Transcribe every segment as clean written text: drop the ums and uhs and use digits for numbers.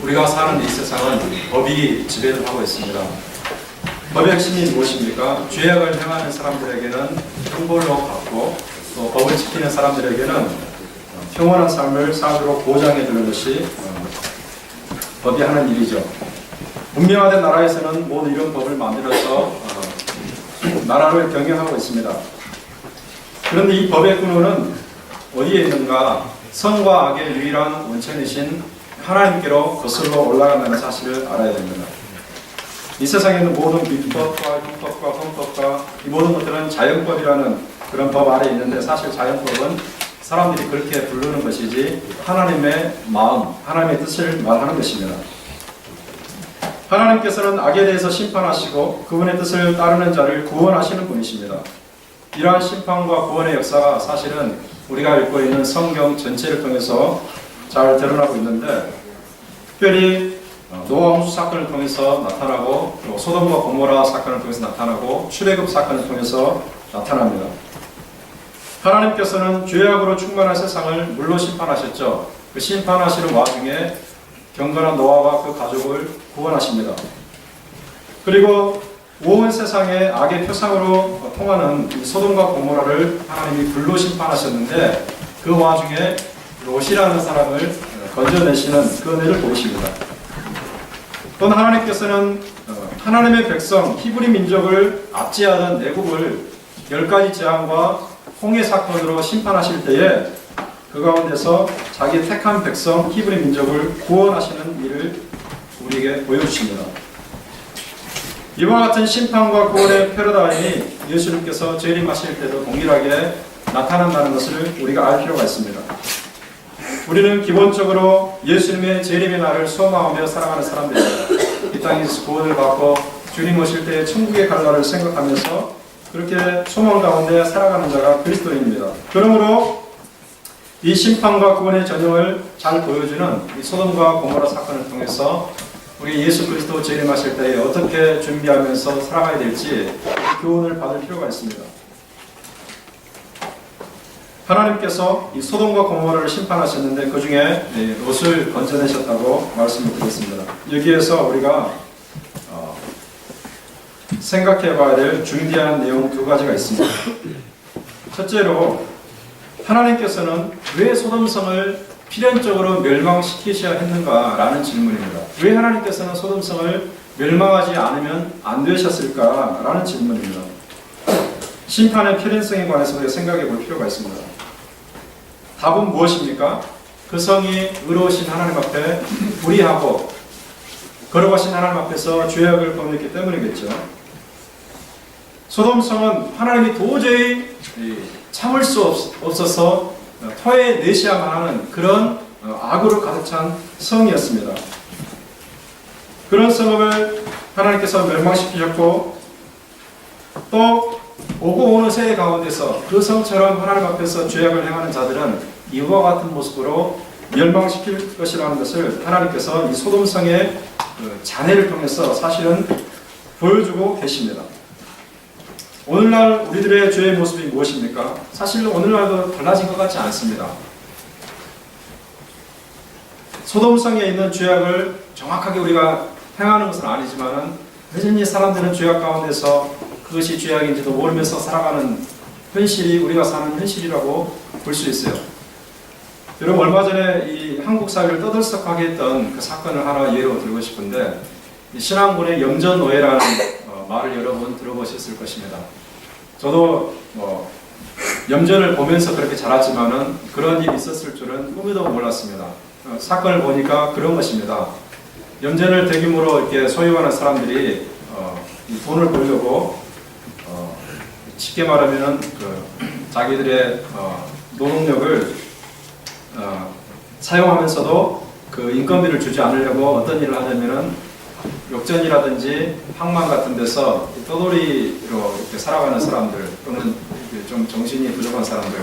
우리가 사는 이 세상은 법이 지배를 하고 있습니다. 법의 핵심이 무엇입니까? 죄악을 행하는 사람들에게는 형벌로 받고 또 법을 지키는 사람들에게는 평온한 삶을 살도록 보장해 주는 것이 법이 하는 일이죠. 문명화된 나라에서는 모두 이런 법을 만들어서 나라를 경영하고 있습니다. 그런데 이 법의 근원은 어디에 있는가? 선과 악의 유일한 원천이신 하나님께로 거슬러 올라간다는 사실을 알아야 됩니다. 이 세상에 있는 모든 율법과 율법과 헌법과 이 모든 것들은 자연법이라는 그런 법 아래에 있는데, 사실 자연법은 사람들이 그렇게 부르는 것이지 하나님의 마음, 하나님의 뜻을 말하는 것입니다. 하나님께서는 악에 대해서 심판하시고 그분의 뜻을 따르는 자를 구원하시는 분이십니다. 이러한 심판과 구원의 역사가 사실은 우리가 읽고 있는 성경 전체를 통해서 잘 드러나고 있는데, 특별히 노아 홍수 사건을 통해서 나타나고 또 소돔과 고모라 사건을 통해서 나타나고 출애굽 사건을 통해서 나타납니다. 하나님께서는 죄악으로 충만한 세상을 물로 심판하셨죠. 그 심판하시는 와중에 경건한 노아와 그 가족을 구원하십니다. 그리고 온 세상에 악의 표상으로 통하는 소돔과 고모라를 하나님이 불로 심판하셨는데, 그 와중에 롯이라는 사람을 건져내시는 그 은혜를 보이십니다. 또는 하나님께서는 하나님의 백성 히브리 민족을 압제하던 내국을 10가지 재앙과 홍해 사건으로 심판하실 때에 그 가운데서 자기 택한 백성 히브리 민족을 구원하시는 일을 우리에게 보여주십니다. 이와 같은 심판과 구원의 패러다임이 예수님께서 재림하실 때도 동일하게 나타난다는 것을 우리가 알 필요가 있습니다. 우리는 기본적으로 예수님의 재림의 날을 소망하며 살아가는 사람들입니다. 이 땅에서 구원을 받고 주님 오실 때 천국에 갈 날을 생각하면서 그렇게 소망 가운데 살아가는 자가 그리스도인입니다. 그러므로 이 심판과 구원의 전형을 잘 보여주는 이 소돔과 고모라 사건을 통해서 우리 예수 그리스도 재림하실 때에 어떻게 준비하면서 살아가야 될지 교훈을 받을 필요가 있습니다. 하나님께서 이 소돔과 고모라를 심판하셨는데 그 중에 롯을 건져내셨다고 말씀을 드렸습니다. 여기에서 우리가 생각해 봐야 될 중대한 내용 두 가지가 있습니다. 첫째로, 하나님께서는 왜 소돔성을 필연적으로 멸망시키셔야 했는가라는 질문입니다. 왜 하나님께서는 소돔성을 멸망하지 않으면 안 되셨을까라는 질문입니다. 심판의 필연성에 관해서 우리가 생각해 볼 필요가 있습니다. 답은 무엇입니까? 그 성이 의로우신 하나님 앞에 불의하고 거룩하신 하나님 앞에서 죄악을 범했기 때문이겠죠. 소돔성은 하나님이 도저히 참을 수 없어서 토해내셔야만 하는 그런 악으로 가득 찬 성이었습니다. 그런 성을 하나님께서 멸망시키셨고, 또 오고 오는 세대 가운데서 그 성처럼 하나님 앞에서 죄악을 행하는 자들은 이와 같은 모습으로 멸망시킬 것이라는 것을 하나님께서 이 소돔성의 잔해를 통해서 사실은 보여주고 계십니다. 오늘날 우리들의 죄의 모습이 무엇입니까? 사실 오늘날도 달라진 것 같지 않습니다. 소돔성에 있는 죄악을 정확하게 우리가 행하는 것은 아니지만 여전히 사람들은 죄악 가운데서 그것이 죄악인지도 모르면서 살아가는 현실이 우리가 사는 현실이라고 볼 수 있어요. 여러분, 얼마 전에 이 한국 사회를 떠들썩하게 했던 그 사건을 하나 예로 들고 싶은데, 신앙군의 염전오해라는 말을 여러분 들어보셨을 것입니다. 저도 염전을 보면서 그렇게 자랐지만은 그런 일이 있었을 줄은 꿈에도 몰랐습니다. 사건을 보니까 그런 것입니다. 염전을 대규모로 이렇게 소유하는 사람들이 돈을 벌려고 쉽게 말하면은 자기들의 노동력을 사용하면서도 그 인건비를 주지 않으려고 어떤 일을 하냐면은 욕전이라든지 항만 같은 데서 떠돌이로 이렇게 살아가는 사람들, 또는 좀 정신이 부족한 사람들,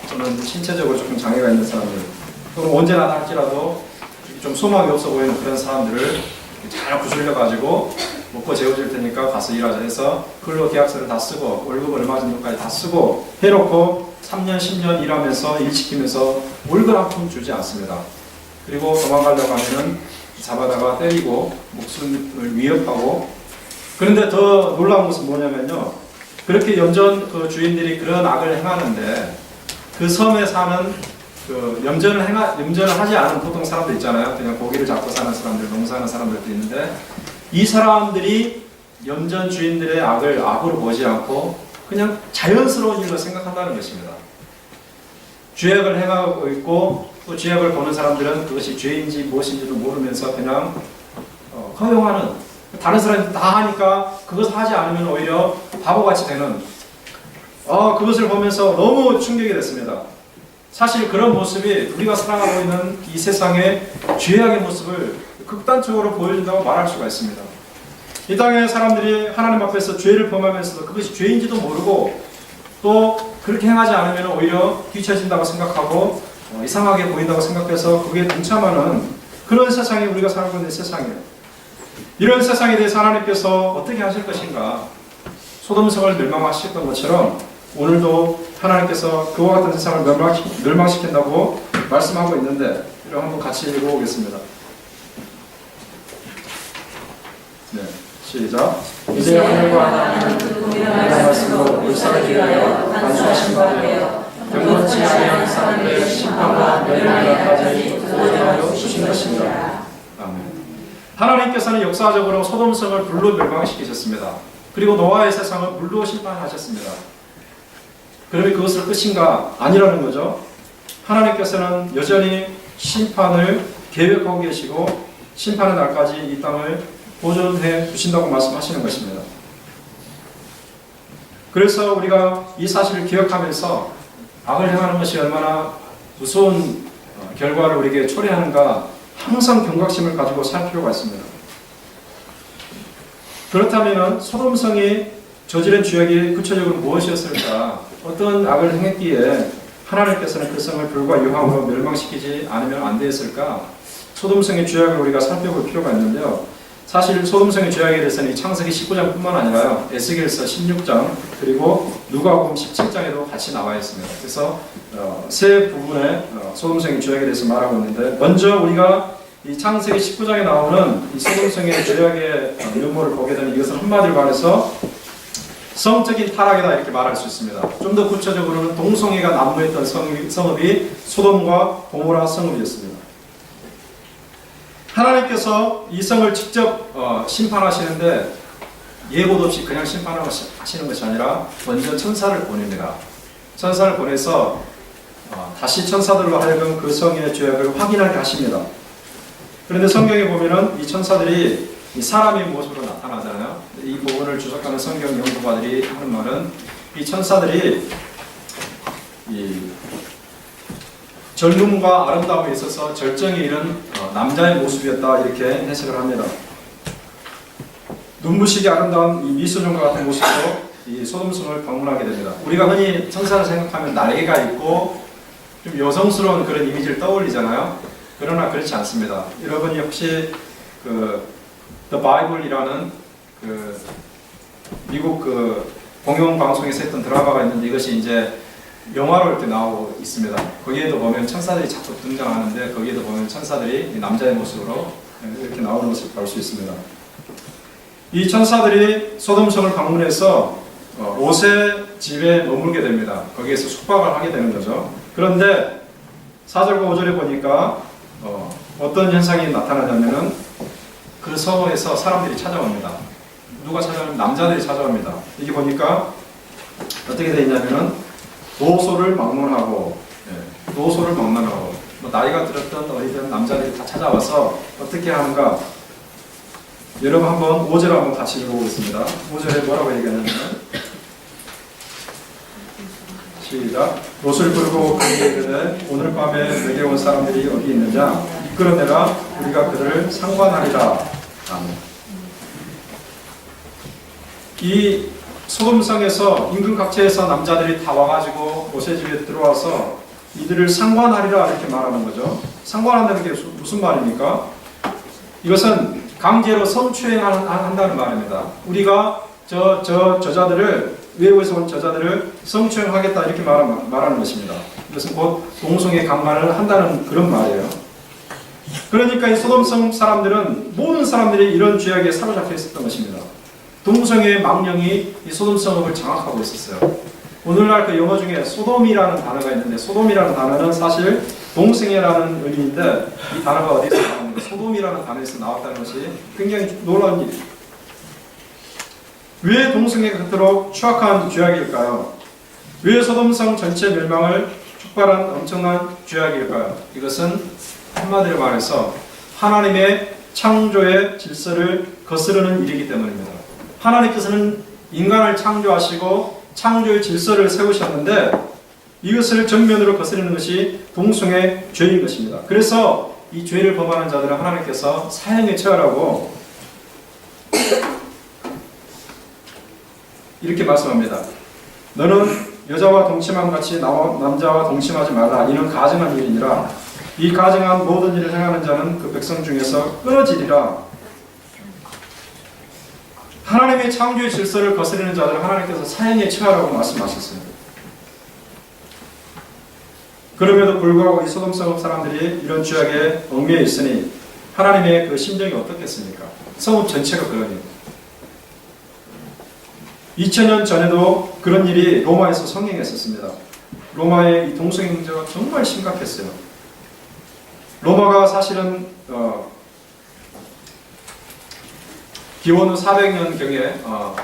또는 신체적으로 조금 장애가 있는 사람들, 또는 언제나 할지라도 좀 소망이 없어 보이는 그런 사람들을 잘 구슬려 가지고 먹고 재워줄 테니까 가서 일하자 해서 근로계약서를 다 쓰고 월급 얼마 정도까지 다 쓰고 해놓고 3년 10년 일하면서 일 시키면서 월급 한 푼 주지 않습니다. 그리고 도망가려고 하면은 잡아다가 때리고 목숨을 위협하고, 그런데 더 놀라운 것은 뭐냐면요, 그렇게 염전 그 주인들이 그런 악을 행하는데 그 섬에 사는 그 염전을 하지 않은 보통 사람들 있잖아요. 그냥 고기를 잡고 사는 사람들, 농사하는 사람들도 있는데, 이 사람들이 염전 주인들의 악을 악으로 보지 않고 그냥 자연스러운 일로 생각한다는 것입니다. 죄악을 행하고 있고 또 죄악을 보는 사람들은 그것이 죄인지 무엇인지도 모르면서 그냥 허용하는, 다른 사람이 다 하니까 그것을 하지 않으면 오히려 바보같이 되는, 그것을 보면서 너무 충격이 됐습니다. 사실 그런 모습이 우리가 살아가고 있는 이 세상의 죄악의 모습을 극단적으로 보여준다고 말할 수가 있습니다. 이 땅의 사람들이 하나님 앞에서 죄를 범하면서도 그것이 죄인지도 모르고 또 그렇게 행하지 않으면 오히려 뒤처진다고 생각하고 이상하게 보인다고 생각해서 그게 동참하는 그런 세상이 우리가 살고 있는 세상이에요. 이런 세상에 대해서 하나님께서 어떻게 하실 것인가, 소돔성을 멸망하셨던 것처럼 오늘도 하나님께서 그와 같은 세상을 멸망시킨다고 말씀하고 있는데, 이걸 한번 같이 읽어보겠습니다. 네, 시작. 이제 하늘과 땅은 그의 말씀으로 물살을 위하여 단수하신 바 되어 경건치 아니한 사람들의 심판과 멸망까지 보호하여 주신 것입니다. 아멘. 하나님께서는 역사적으로 소돔성을 불로 멸망시키셨습니다. 그리고 노아의 세상을 물로 심판하셨습니다. 그러면 그것을 끝인가? 아니라는 거죠. 하나님께서는 여전히 심판을 계획하고 계시고 심판의 날까지 이 땅을 보존해 주신다고 말씀하시는 것입니다. 그래서 우리가 이 사실을 기억하면서 악을 행하는 것이 얼마나 무서운 결과를 우리에게 초래하는가 항상 경각심을 가지고 살 필요가 있습니다. 그렇다면 소돔성이 저지른 죄악이 구체적으로 무엇이었을까? 어떤 악을 행했기에 하나님께서는 그 성을 불과 유황으로 멸망시키지 않으면 안 되었을까? 소돔성의 죄악을 우리가 살펴볼 필요가 있는데요. 사실 소돔성의 죄악에 대해서는 창세기 19장뿐만 아니라요, 에스겔서 16장 그리고 누가복음 17장에도 같이 나와 있습니다. 그래서 세 부분의 소돔성의 죄악에 대해서 말하고 있는데, 먼저 우리가 이 창세기 19장에 나오는 이 소돔성의 죄악의 면모를 보게 되면 이것은 한마디로 말해서 성적인 타락이다 이렇게 말할 수 있습니다. 좀 더 구체적으로는 동성애가 난무했던 성읍이 소돔과 고모라 성읍이었습니다. 하나님께서 이 성을 직접 심판하시는데 예고도 없이 그냥 심판하시는 것이 아니라 먼저 천사를 보냅니다. 천사를 보내서 다시 천사들로 하여금 그 성의 죄악을 확인하게 하십니다. 그런데 성경에 보면은 이 천사들이 이 사람의 모습으로 나타나잖아요. 이 부분을 주석하는 성경 연구가들이 하는 말은 이 천사들이 이 젊음과 아름다움에 있어서 절정에 이른 남자의 모습이었다 이렇게 해석을 합니다. 눈부시게 아름다운 이 미소년과 같은 모습으로 이 소돔성을 방문하게 됩니다. 우리가 흔히 천사를 생각하면 날개가 있고 좀 여성스러운 그런 이미지를 떠올리잖아요. 그러나 그렇지 않습니다. 여러분이 혹시 그 The Bible이라는 그 미국 그 공영방송에서 했던 드라마가 있는데 이것이 이제 영화로 이렇게 나오고 있습니다. 거기에도 보면 천사들이 자꾸 등장하는데 거기에도 보면 천사들이 남자의 모습으로 이렇게 나오는 것을 볼 수 있습니다. 이 천사들이 소돔성을 방문해서 롯의 집에 머물게 됩니다. 거기에서 숙박을 하게 되는 거죠. 그런데 4절과 5절에 보니까 어떤 현상이 나타나냐면은 그 성읍에서 사람들이 찾아옵니다. 누가 찾아오면 남자들이 찾아옵니다. 여기 보니까 어떻게 되어 있냐면은 노소를 막론하고 뭐 나이가 들었던 어리던 남자들이 다 찾아와서 어떻게 하는가? 여러분 한번 5절 한번 같이 읽어보겠습니다. 5절에 뭐라고 얘기하냐면 시작. 롯을 부르고 그에게 이르되 오늘 밤에 내게 온 사람들이 어디 있느냐? 이끌어내라. 우리가 그를 상관하리라. 아멘. 이 소돔성에서 인근 각처에서 남자들이 다 와가지고 롯의 집에 들어와서 이들을 상관하리라 이렇게 말하는 거죠. 상관한다는 게 무슨 말입니까? 이것은 강제로 성추행한다는 말입니다. 우리가 저자들을 외국에서 온 저자들을 성추행하겠다 이렇게 말하는 것입니다. 이것은 곧 동성애 강간을 한다는 그런 말이에요. 그러니까 이 소돔성 사람들은 모든 사람들이 이런 죄악에 사로잡혀 있었던 것입니다. 동성애의 망령이 이 소돔성읍을 장악하고 있었어요. 오늘날 그 영어 중에 소돔이라는 단어가 있는데 소돔이라는 단어는 사실 동성애라는 의미인데 이 단어가 어디서 나왔는가? 소돔이라는 단어에서 나왔다는 것이 굉장히 놀라운 일이에요. 왜 동성애가 그토록 추악한 죄악일까요? 왜 소돔성 전체 멸망을 촉발한 엄청난 죄악일까요? 이것은 한마디로 말해서 하나님의 창조의 질서를 거스르는 일이기 때문입니다. 하나님께서는 인간을 창조하시고 창조의 질서를 세우셨는데 이것을 정면으로 거스르는 것이 동성애 죄인 것입니다. 그래서 이 죄를 범하는 자들은 하나님께서 사형에 처하라고 이렇게 말씀합니다. 너는 여자와 동침함 같이 남자와 동침하지 말라. 이는 가증한 일이니라. 이 가증한 모든 일을 행하는 자는 그 백성 중에서 끊어지리라. 하나님의 창조의 질서를 거스르는 자들은 하나님께서 사형에 처하라고 말씀하셨어요. 그럼에도 불구하고 이 소돔성 사람들이 이런 죄악에 얽매여 있으니 하나님의 그 심정이 어떻겠습니까? 성읍 전체가 그러니 2000년 전에도 그런 일이 로마에서 성행했었습니다. 로마의 이 동성애 문제가 정말 심각했어요. 로마가 사실은 기원 후 400년경에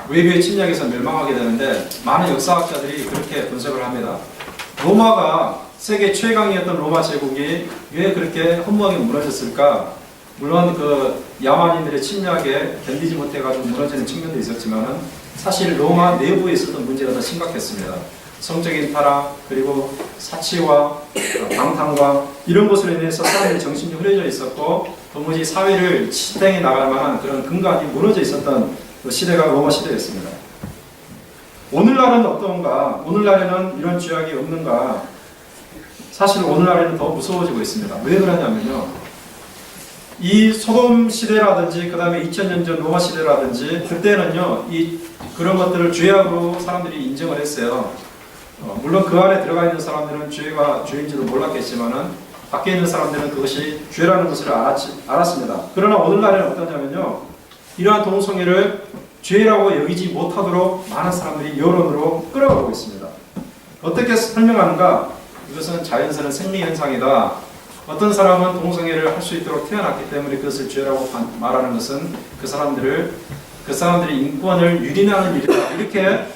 외교의 침략에서 멸망하게 되는데 많은 역사학자들이 그렇게 분석을 합니다. 로마가 세계 최강이었던 로마 제국이 왜 그렇게 허무하게 무너졌을까? 물론 그 야만인들의 침략에 견디지 못해가지고 무너지는 측면도 있었지만은 사실 로마 내부에 있었던 문제가 더 심각했습니다. 성적인 타락, 그리고 사치와 방탕과 이런 것으로 인해서 사람들의 정신이 흐려져 있었고 도무지 사회를 지탱해 나갈 만한 그런 근간이 무너져 있었던 그 시대가 로마 시대였습니다. 오늘날은 어떤가? 오늘날에는 이런 죄악이 없는가? 사실 오늘날에는 더 무서워지고 있습니다. 왜 그러냐면요. 이 소돔 시대라든지 그 다음에 2000년 전 로마 시대라든지 그때는요. 그런 것들을 죄악으로 사람들이 인정을 했어요. 물론 그 안에 들어가 있는 사람들은 죄가 죄인지도 몰랐겠지만은 밖에 있는 사람들은 그것이 죄라는 것을 알았습니다. 그러나 오늘날에는 어떠냐면요. 이러한 동성애를 죄라고 여기지 못하도록 많은 사람들이 여론으로 끌어가고 있습니다. 어떻게 설명하는가? 이것은 자연스러운 생리현상이다. 어떤 사람은 동성애를 할 수 있도록 태어났기 때문에 그것을 죄라고 말하는 것은 그 사람들이 인권을 유린하는 일이다. 이렇게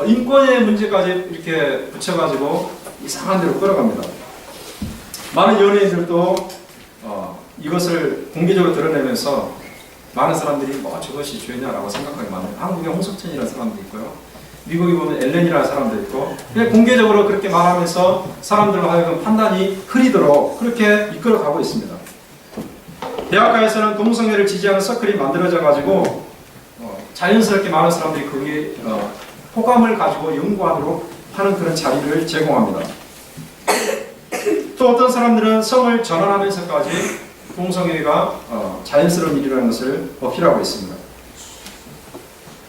인권의 문제까지 이렇게 붙여가지고 이상한 데로 끌어갑니다. 많은 연예인들도 이것을 공개적으로 드러내면서 많은 사람들이 저것이 죄냐라고 생각하게 만듭니다. 한국에 홍석천이라는 사람도 있고요. 미국에 보면 엘렌이라는 사람도 있고 그냥 공개적으로 그렇게 말하면서 사람들로 하여금 판단이 흐리도록 그렇게 이끌어가고 있습니다. 대학가에서는 동성애를 지지하는 서클이 만들어져 가지고 자연스럽게 많은 사람들이 거기에 호감을 가지고 연구하도록 하는 그런 자리를 제공합니다. 또 어떤 사람들은 성을 전환하면서까지 동성애가 자연스러운 일이라는 것을 어필하고 있습니다.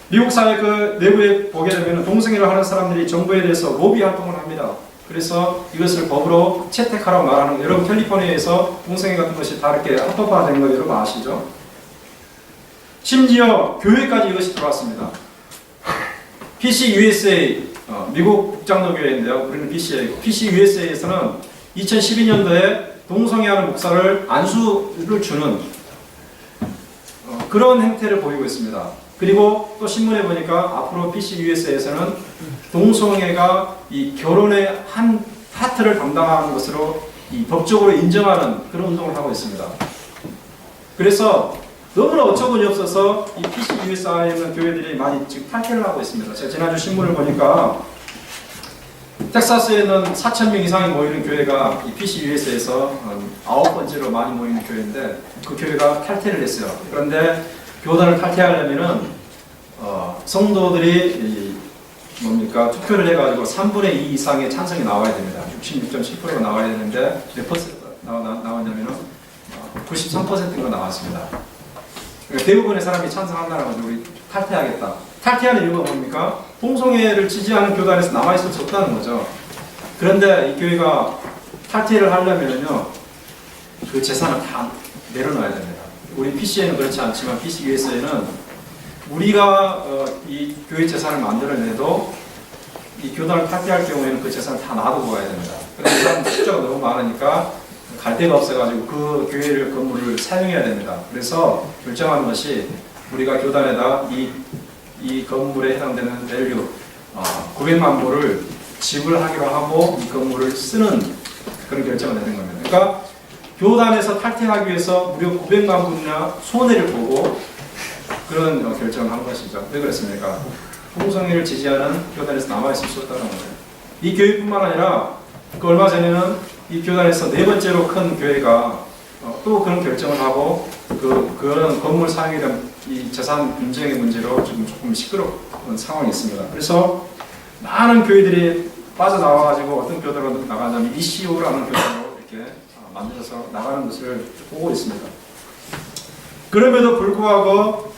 미국 사회 그 내부에 보게 되면 동성애를 하는 사람들이 정부에 대해서 로비 활동을 합니다. 그래서 이것을 법으로 채택하라고 말하는 거예요. 여러분 캘리포니아에서 동성애 같은 것이 다 이렇게 합법화된 거 여러분 아시죠? 심지어 교회까지 이것이 들어왔습니다. PC USA 미국 국장로교회인데요. 우리는 PC USA에서는 2012년도에 동성애하는 목사를 안수를 주는 그런 행태를 보이고 있습니다. 그리고 또 신문에 보니까 앞으로 PC USA에서는 동성애가 이 결혼의 한 파트를 담당하는 것으로 법적으로 인정하는 그런 운동을 하고 있습니다. 그래서 너무나 어처구니 없어서 이 PC USA에 있는 교회들이 많이 지금 탈퇴를 하고 있습니다. 제가 지난주 신문을 보니까 텍사스에 있는 4,000명 이상이 모이는 교회가 이 PC USA에서 9번째로 많이 모이는 교회인데 그 교회가 탈퇴를 했어요. 그런데 교단을 탈퇴하려면은 성도들이 투표를 해가지고 3분의 2 이상의 찬성이 나와야 됩니다. 66.7%가 나와야 되는데 몇 퍼센트 나왔냐면은 93%가 나왔습니다. 그러니까 대부분의 사람이 찬성한다는 거죠. 우리 탈퇴하겠다. 탈퇴하는 이유가 뭡니까? 동성애를 지지하는 교단에서 남아있을 수 없다는 거죠. 그런데 이 교회가 탈퇴를 하려면요, 그 재산을 다 내려놔야 됩니다. 우리 PC에는 그렇지 않지만 PCUSA는 우리가 이 교회 재산을 만들어내도 이 교단을 탈퇴할 경우에는 그 재산을 다 놔두고 가야 됩니다. 그런데 이런 숫자가 너무 많으니까 갈 데가 없어가지고 그 교회를 건물을 사용해야 됩니다. 그래서 결정하는 것이 우리가 교단에다 이 건물에 해당되는 밸류 900만 불을 지불하기로 하고 이 건물을 쓰는 그런 결정을 내는 겁니다. 그러니까 교단에서 탈퇴하기 위해서 무려 900만 불이나 손해를 보고 그런 결정을 한 것이죠. 왜 그렇습니까? 홍성회를 지지하는 교단에서 남아있을 수 없다는 거예요. 이 교회뿐만 아니라 그 얼마 전에는 이 교단에서 네 번째로 큰 교회가 또 그런 결정을 하고 그런 건물 사용에 대한 이 재산 분쟁의 문제로 지금 조금 시끄러운 상황이 있습니다. 그래서 많은 교회들이 빠져나와가지고 어떤 교회로 나가냐면 ECO라는 교회로 이렇게 만들어서 나가는 것을 보고 있습니다. 그럼에도 불구하고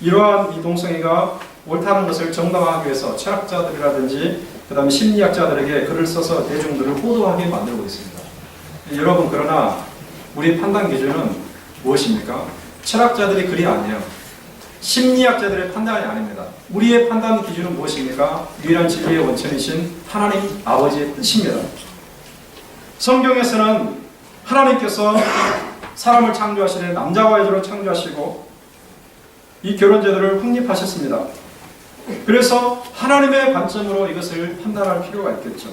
이러한 이 동성애가 옳다는 것을 정당화하기 위해서 철학자들이라든지 그 다음에 심리학자들에게 글을 써서 대중들을 호도하게 만들고 있습니다. 여러분, 그러나 우리 판단 기준은 무엇입니까? 철학자들의 글이 아니에요. 심리학자들의 판단이 아닙니다. 우리의 판단 기준은 무엇입니까? 유일한 진리의 원천이신 하나님 아버지의 뜻입니다. 성경에서는 하나님께서 사람을 창조하시되 남자와 여자로 창조하시고 이 결혼제도를 확립하셨습니다. 그래서 하나님의 관점으로 이것을 판단할 필요가 있겠죠.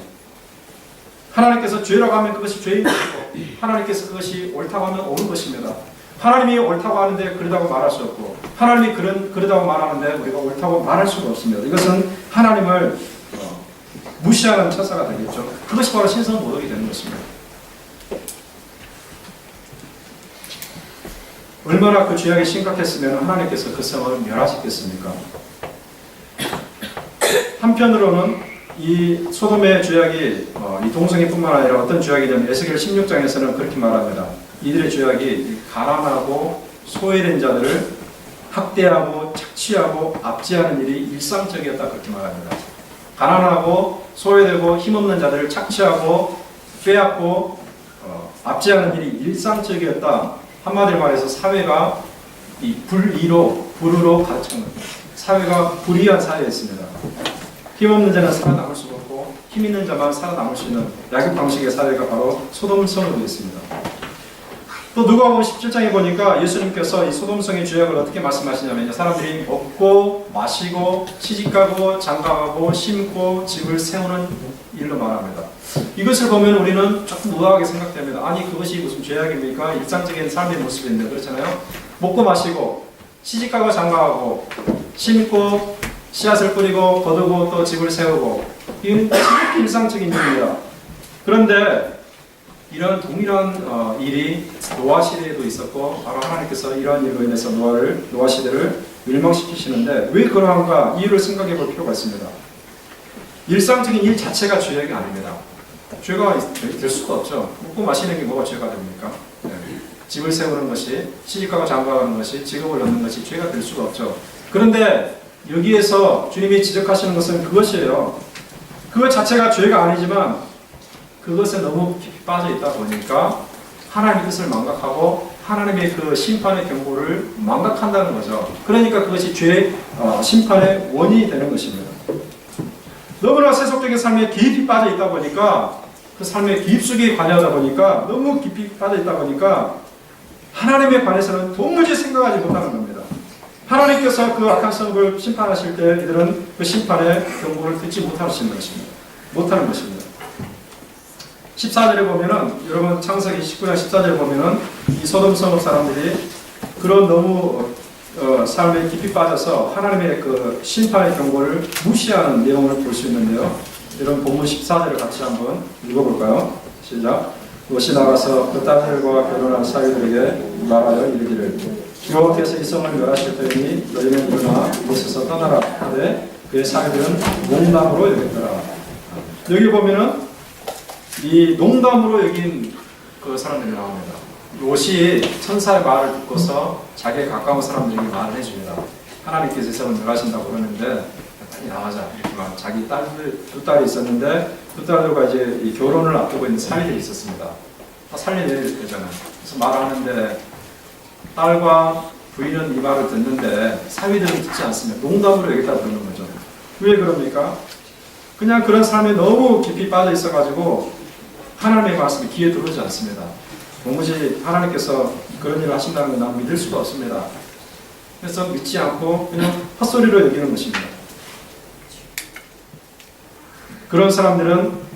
하나님께서 죄라고 하면 그것이 죄인 것이고 하나님께서 그것이 옳다고 하면 옳은 것입니다. 하나님이 옳다고 하는데 그러다고 말할 수 없고 하나님이 그러다고 말하는데 우리가 옳다고 말할 수가 없습니다. 이것은 하나님을 무시하는 처사가 되겠죠. 그것이 바로 신성모독이 되는 것입니다. 얼마나 그 죄악이 심각했으면 하나님께서 그 성을 멸하시겠습니까? 한편으로는 이 소돔의 죄악이 이 동성애뿐만 아니라 어떤 죄악이냐면 에스겔 16장에서는 그렇게 말합니다. 이들의 죄악이 가난하고 소외된 자들을 학대하고 착취하고 압제하는 일이 일상적이었다 그렇게 말합니다. 가난하고 소외되고 힘없는 자들을 착취하고 빼앗고 압제하는 일이 일상적이었다. 한마디로 말해서 사회가 이 불의로 가르친 겁니다. 사회가 불의한 사회였습니다. 힘없는 자는 살아남을 수가 없고 힘 있는 자만 살아남을 수 있는 약육 방식의 사회가 바로 소돔성으로 되어 있습니다. 또 누가복음 17장에 보니까 예수님께서 이 소돔성의 죄악을 어떻게 말씀하시냐면요. 사람들이 먹고 마시고 시집가고 장가가고 심고 집을 세우는 일로 말합니다. 이것을 보면 우리는 조금 우아하게 생각됩니다. 아니 그것이 무슨 죄악입니까? 일상적인 삶의 모습인데 그렇잖아요. 먹고 마시고 시집가고 장가가고 심고 씨앗을 뿌리고 거두고 또 집을 세우고 이건 일상적인 일입니다. 그런데 이런 동일한 일이 노아 시대에도 있었고 바로 하나님께서 이러한 일로 인해서 노아 시대를 멸망시키시는데 왜 그러한가 이유를 생각해 볼 필요가 있습니다. 일상적인 일 자체가 죄악이 아닙니다. 죄가 될 수가 없죠. 먹고 마시는 게 뭐가 죄가 됩니까? 네. 집을 세우는 것이 시집가고 장가가는 것이 직업을 얻는 것이 죄가 될 수가 없죠. 그런데 여기에서 주님이 지적하시는 것은 그것이에요. 그것 자체가 죄가 아니지만 그것에 너무 깊이 빠져 있다 보니까 하나님의 뜻을 망각하고 하나님의 그 심판의 경고를 망각한다는 거죠. 그러니까 그것이 죄의 심판의 원인이 되는 것입니다. 너무나 세속적인 삶에 깊이 빠져 있다 보니까 그 삶의 깊숙이 관여하다 보니까 너무 깊이 빠져 있다 보니까 하나님에 관해서는 도무지 생각하지 못하는 겁니다. 하나님께서 그 악한 성을 심판하실 때 이들은 그 심판의 경고를 듣지 못하는 것입니다. 14절에 보면은 여러분 창세기 19장 14절에 보면은 이 소돔 성읍 사람들이 그런 너무 삶에 깊이 빠져서 하나님의 그 심판의 경고를 무시하는 내용을 볼 수 있는데요. 이런 본문 14절을 같이 한번 읽어볼까요? 시작. 롯이 나가서 그 딸들과 결혼한 사위들에게 말하여 이르기를 여호와께서 이 성을 멸하실 터이니 너희는 일어나 이곳에서 떠나라 하되 그의 사위들은 농담으로 여겼더라. 여기 보면은 이 농담으로 여긴 그 사람들이 나옵니다. 롯이 천사의 말을 듣고서 자기에 가까운 사람들에게 말을 해줍니다. 하나님께서 이 성을 멸하신다고 그러는데 빨리 나가자. 이렇게 말. 자기 두 딸이 있었는데 두 딸들과 이제 이 결혼을 앞두고 있는 사위들이 있었습니다. 다 살려내야 되잖아요. 그래서 말하는데 딸과 부인은 이 말을 듣는데 사위들은 듣지 않습니다. 농담으로 여기다 듣는 거죠. 왜 그럽니까? 그냥 그런 삶에 너무 깊이 빠져 있어가지고 하나님의 말씀이 귀에 들어오지 않습니다. 도무지 하나님께서 그런 일을 하신다는 걸 난 믿을 수가 없습니다. 그래서 믿지 않고 그냥 헛소리로 여기는 것입니다. 그런 사람들은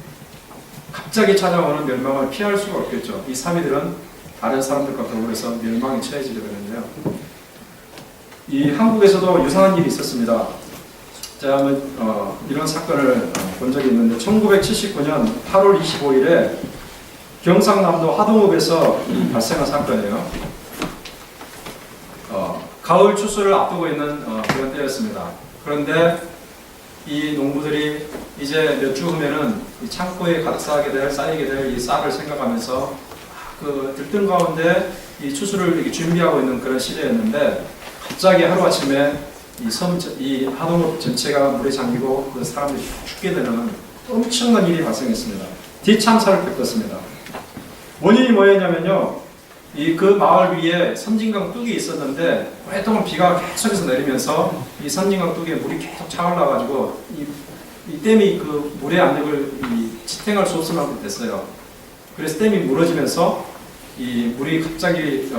갑자기 찾아오는 멸망을 피할 수가 없겠죠. 이 사위들은 다른 사람들과 더불어서 멸망에 처해지게 되는데요. 이 한국에서도 유사한 일이 있었습니다. 제가 한번 이런 사건을 본 적이 있는데 1979년 8월 25일에 경상남도 하동읍에서 발생한 사건이에요. 가을 추수를 앞두고 있는 그런 때였습니다. 그런데 이 농부들이 이제 몇 주 후면은 이 창고에 가득 쌓이게 될 이 쌀을 생각하면서 그 들뜬 가운데 이 추수를 이렇게 준비하고 있는 그런 시대였는데 갑자기 하루아침에 이 하동읍 전체가 물에 잠기고 그 사람들이 죽게 되는 엄청난 일이 발생했습니다. 대참사를 겪었습니다. 원인이 뭐였냐면요. 그 마을 위에 섬진강 뚝이 있었는데 오랫동안 비가 계속해서 내리면서 이 섬진강 뚝에 물이 계속 차올라가지고 이 댐이 그 물의 압력을 지탱할 수 없을 만큼 됐어요. 그래서 댐이 무너지면서 이 물이 갑자기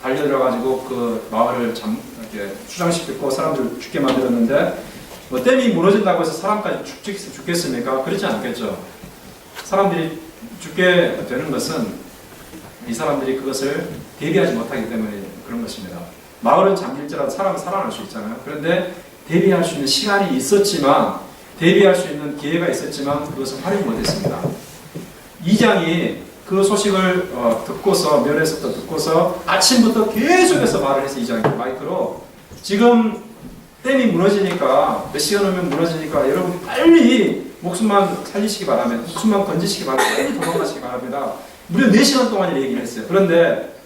달려들어가지고 그 마을을 이렇게 추장시켰고 사람들을 죽게 만들었는데 뭐 댐이 무너진다고 해서 사람까지 죽겠습니까? 그렇지 않겠죠. 사람들이 죽게 되는 것은 이 사람들이 그것을 대비하지 못하기 때문에 그런 것입니다. 마을은 잠길지라도 사람은 살아날 수 있잖아요. 그런데 대비할 수 있는 시간이 있었지만 대비할 수 있는 기회가 있었지만 그것을 활용이 못했습니다. 이장이 그 소식을 듣고서 면회에서부터 듣고서 아침부터 계속해서 말을 해서 이장이 마이크로 지금 댐이 무너지니까 몇 시간 후면 무너지니까 여러분 빨리 목숨만 살리시기 바랍니다. 목숨만 건지시기 바랍니다. 빨리 도망가시기 바랍니다. 무려 4시간 동안 얘기를 했어요. 그런데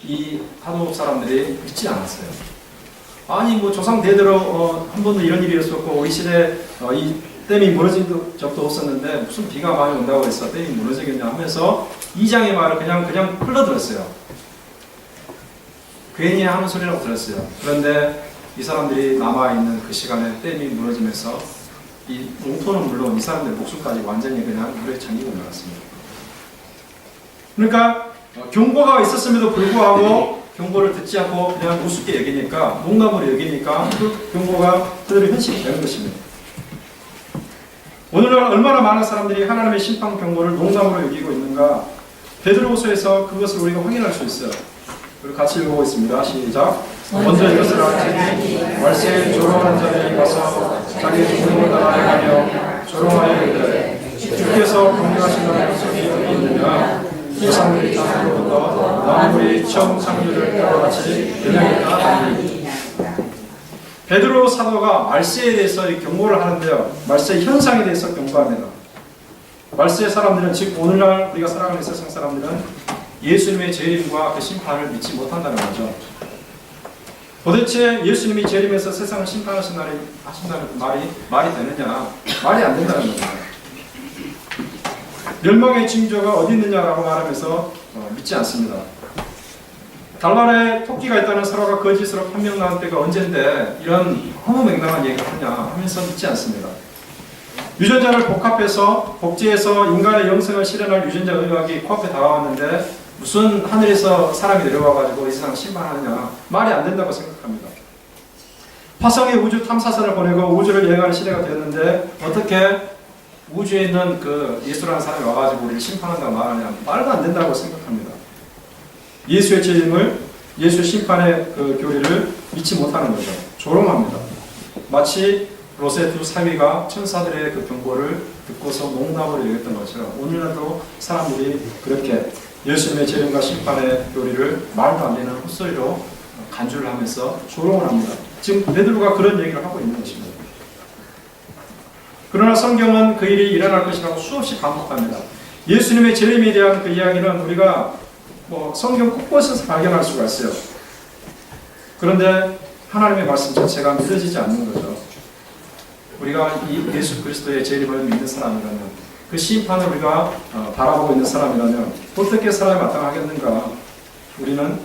이 하동읍 사람들이 믿지 않았어요. 아니 뭐 조상 대대로 한 번도 이런 일이 없었고 우리 시대에 이 댐이 무너진 적도 없었는데 무슨 비가 많이 온다고 해서 댐이 무너지겠냐 하면서 이장의 말을 그냥 흘러들었어요. 괜히 하는 소리라고 들었어요. 그런데 이 사람들이 남아있는 그 시간에 댐이 무너지면서 이 농토는 물론 이 사람들 목숨까지 완전히 그냥 물에 잠기고 말았습니다. 그러니까 경고가 있었음에도 불구하고 경고를 듣지 않고 그냥 우습게 여기니까 농담으로 여기니까 그 경고가 그대로 현실이 되는 것입니다. 오늘날 얼마나 많은 사람들이 하나님의 심판 경고를 농담으로 여기고 있는가 베드로후서에서 그것을 우리가 확인할 수 있어요. 그리고 같이 읽어보겠습니다. 시작. 먼저 이것을 알지니 말세에 조롱하는 자들이 와서 자기 종목을 따라가며 조롱하여 이르되 주께서 공개하시는 약속이 어디 있느냐 조상들이 자손으로부터 만물이 처음 창조될 때와 같이 변형했다 하니. 베드로 사도가 말세에 대해서 경고를 하는데요. 말세 현상에 대해서 경고합니다. 말세의 사람들은 즉 오늘날 우리가 살아가는 세상 사람들은 예수님의 재림과 그 심판을 믿지 못한다는 거죠. 도대체 예수님이 재림해서 세상을 심판하신다는 말이 되느냐? 말이 안 된다는 겁니다. 멸망의 징조가 어디 있느냐라고 말하면서 믿지 않습니다. 달날에 토끼가 있다는 서로가 거짓으로 판명나는 때가 언젠데 이런 허무맹랑한 얘기를 하냐 하면서 믿지 않습니다. 유전자를 복제해서 인간의 영생을 실현할 유전자 의학이 코앞에 다가왔는데 무슨 하늘에서 사람이 내려와가지고 이 세상 심판하느냐 말이 안 된다고 생각합니다. 화성에 우주 탐사선을 보내고 우주를 여행하는 시대가 되었는데 어떻게 우주에 있는 그 예수라는 사람이 와가지고 우리를 심판한다고 말하냐 말도 안 된다고 생각합니다. 예수의 재림을 예수의 심판의 그 교리를 믿지 못하는 거죠. 조롱합니다. 마치 롯의 두 사위가 천사들의 그 경고를 듣고서 농담으로 여겼던 것처럼 오늘날도 사람들이 그렇게 예수님의 재림과 심판의 교리를 말도 안 되는 헛소리로 간주를 하면서 조롱을 합니다. 지금 베드로가 그런 얘기를 하고 있는 것입니다. 그러나 성경은 그 일이 일어날 것이라고 수없이 반복합니다. 예수님의 재림에 대한 그 이야기는 우리가 성경 곳곳에서 발견할 수가 있어요. 그런데 하나님의 말씀 자체가 믿어지지 않는 거죠. 우리가 이 예수 그리스도의 재림을 믿는 사람이라면 그 심판을 우리가 바라보고 있는 사람이라면 어떻게 사람이 마땅하겠는가? 우리는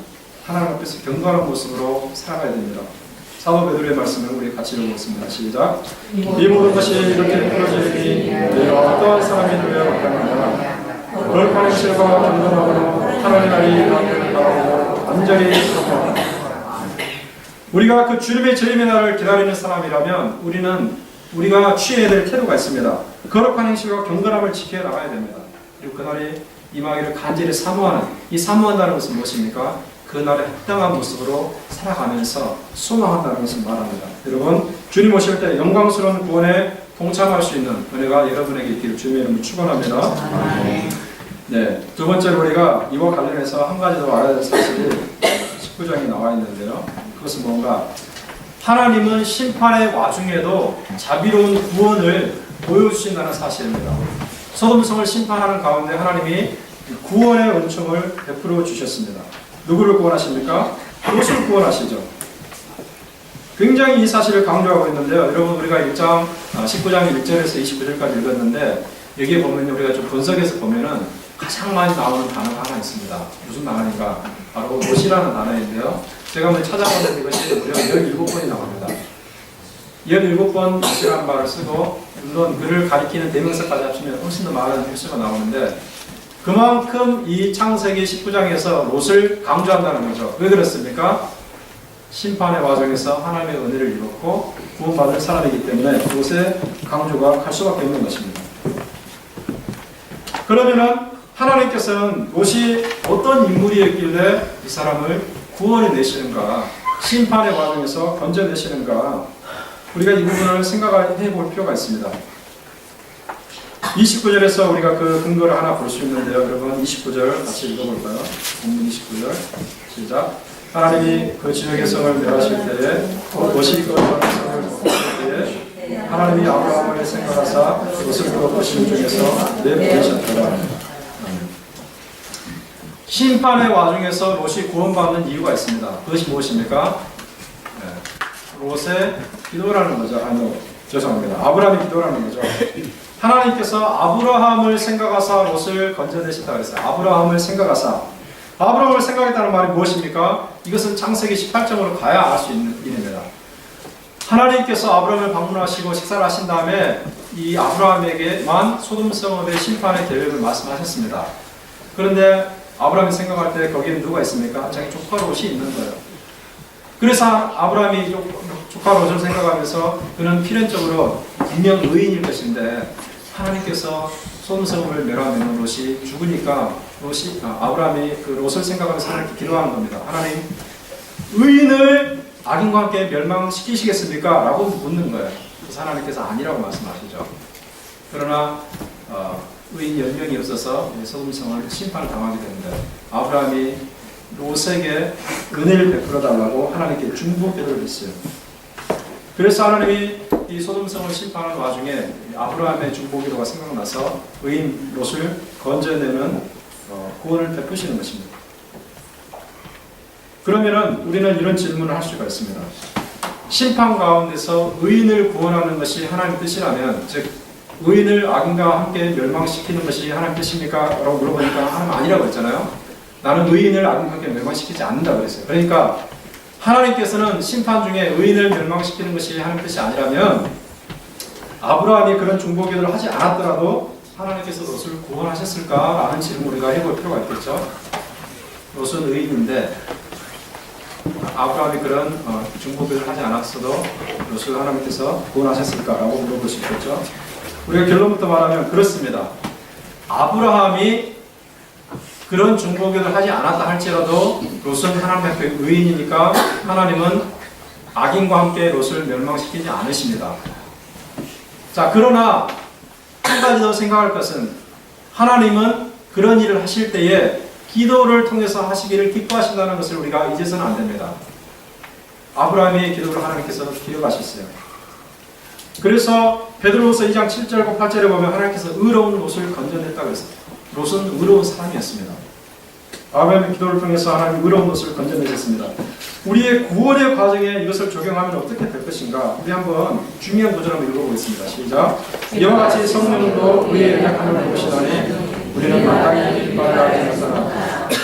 하나님 앞에서 경건한 모습으로 살아가야 됩니다. 사도 베드로의 말씀을 우리 같이 읽어보겠습니다. 시작. 이 모든 것이 이렇게 풀어지니 너희가 어떠한 사람이 되어야 마땅하냐. 거룩한 행실과 경건함으로 하나님 날이 나기를 바라고 간절히 소망합니다. 우리가 그 주님의 재림의 날을 기다리는 사람이라면 우리가 취해야 될 태도가 있습니다. 거룩한 행실과 경건함을 지켜 나가야 됩니다. 그리고 그날이 임하기를 간절히 사모하는, 이 사모한다는 것은 무엇입니까? 그날에 합당한 모습으로 살아가면서 소망한다는 것을 말합니다. 여러분, 주님 오실 때 영광스러운 구원에 동참할 수 있는 은혜가 여러분에게 있기를 주님의 이름으로 축원합니다. 네, 두 번째로 우리가 이와 관련해서 한 가지 더 알아야 될 사실이 19장에 나와 있는데요. 그것은 뭔가 하나님은 심판의 와중에도 자비로운 구원을 보여주신다는 사실입니다. 소돔성을 심판하는 가운데 하나님이 구원의 은총을 베풀어 주셨습니다. 누구를 구원하십니까? 롯을 구원하시죠. 굉장히 이 사실을 강조하고 있는데요. 여러분, 우리가 19장 1절에서 29절까지 읽었는데 여기에 보면 우리가 좀 분석해서 보면은 가장 많이 나오는 단어가 하나 있습니다. 무슨 단어인가? 바로 롯이라는 단어인데요. 제가 한번 찾아봤는데 이것이 무려 17번이 나옵니다. 17번 롯이라는 말을 쓰고 물론 그를 가리키는 대명사까지 합치면 훨씬 더 많은 횟수가 나오는데 그만큼 이 창세기 19장에서 롯을 강조한다는 거죠. 왜 그렇습니까? 심판의 과정에서 하나님의 은혜를 입었고 구원받을 사람이기 때문에 롯의 강조가 갈 수밖에 없는 것입니다. 그러면은 하나님께서는 롯이 어떤 인물이었길래 이 사람을 구원해 내시는가, 심판의 과정에서 건져내시는가, 우리가 이 부분을 생각해 볼 필요가 있습니다. 29절에서 우리가 그 근거를 하나 볼 수 있는데요. 여러분 29절 같이 읽어볼까요? 본문 29절 시작. 하나님이 그 지역의 성을 멸하실 때에 롯이 그 성을 먹을 때에 하나님이 아브라함을 생각하사 롯을 그 거심 중에서 내보내셨더라. 심판의 와중에서 롯이 구원받는 이유가 있습니다. 그것이 무엇입니까? 롯의 기도라는 거죠. 죄송합니다. 아브라함의 기도라는 거죠. 하나님께서 아브라함을 생각하사 롯을 건져내셨다 그랬어요. 아브라함을 생각했다는 말이 무엇입니까? 이것은 창세기 18장으로 가야 알 수 있는 일입니다. 하나님께서 아브라함을 방문하시고 식사를 하신 다음에 이 아브라함에게만 소돔성읍의 심판의 계획을 말씀하셨습니다. 그런데 아브라함이 생각할 때 거기에 누가 있습니까? 자기 조카 롯이 있는 거예요. 그래서 아브라함이 조카 롯을 생각하면서 그는 필연적으로 분명 의인일 것인데 하나님께서 소돔성읍을 멸하면 롯이 죽으니까 아브라함이 그 롯을 생각하면서 하나님께 기도하는 겁니다. 하나님, 의인을 악인과 함께 멸망시키시겠습니까? 라고 묻는 거예요. 그래서 하나님께서 아니라고 말씀하시죠. 그러나 의인 10명이 없어서 소돔성을 심판을 당하게 되는데 아브라함이 롯에게 은혜를 베풀어 달라고 하나님께 중보기도를 했어요. 그래서 하나님이 이 소돔성을 심판하는 와중에 아브라함의 중보기도가 생각나서 의인 롯을 건져내는 구원을 베푸시는 것입니다. 그러면은 우리는 이런 질문을 할 수가 있습니다. 심판 가운데서 의인을 구원하는 것이 하나님 뜻이라면, 즉 의인을 악인과 함께 멸망시키는 것이 하나님 뜻입니까? 라고 물어보니까 하나님 아니라고 했잖아요. 나는 의인을 악인과 함께 멸망시키지 않는다 그랬어요. 그러니까 하나님께서는 심판 중에 의인을 멸망시키는 것이 하나님 뜻이 아니라면 아브라함이 그런 중보기도를 하지 않았더라도 하나님께서 롯을 구원하셨을까라는 질문을 우리가 해볼 필요가 있겠죠. 롯은 의인인데 아브라함이 그런 중보기도를 하지 않았어도 롯을 하나님께서 구원하셨을까라고 물어볼 수 있겠죠. 우리가 결론부터 말하면 그렇습니다. 아브라함이 그런 중보기도를 하지 않았다 할지라도 롯은 하나님 앞에 의인이니까 하나님은 악인과 함께 롯을 멸망시키지 않으십니다. 자, 그러나 한 가지 더 생각할 것은 하나님은 그런 일을 하실 때에 기도를 통해서 하시기를 기뻐하신다는 것을 우리가 잊어서는 안 됩니다. 아브라함의 기도를 하나님께서 기억하셨어요. 그래서 베드로후서 2장 7절과 8절에 보면 하나님께서 의로운 롯을 건져냈다고 했어요. 롯은 의로운 사람이었습니다. 아브라함의 기도를 통해서 하나님 의로운 롯을 건져내셨습니다. 우리의 구원의 과정에 이것을 적용하면 어떻게 될 것인가? 우리 한번 중요한 구절 한번 읽어보겠습니다. 시작. 이와 같이 성령도 우리의 연약함을 보시다니 우리는 마땅히 기뻐하라 하였으나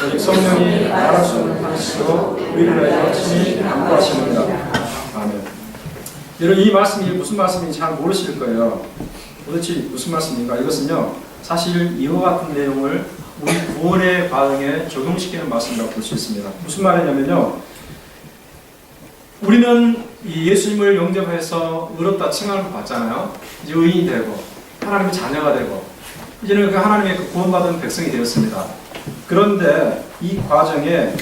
오직 성령이 말할 수 없는 하시고 우리를 위하여 친히 간구하시느니라. 아멘. 여러분, 이 말씀이 무슨 말씀인지 잘 모르실 거예요. 도대체 무슨 말씀인가? 이것은요, 사실 이와 같은 내용을 우리 구원의 과정에 적용시키는 말씀이라고 볼 수 있습니다. 무슨 말이냐면요, 우리는 이 예수님을 영접해서 의롭다 칭함을 받잖아요. 이제 의인이 되고 하나님의 자녀가 되고 이제는 그 하나님의 그 구원받은 백성이 되었습니다. 그런데 이 과정에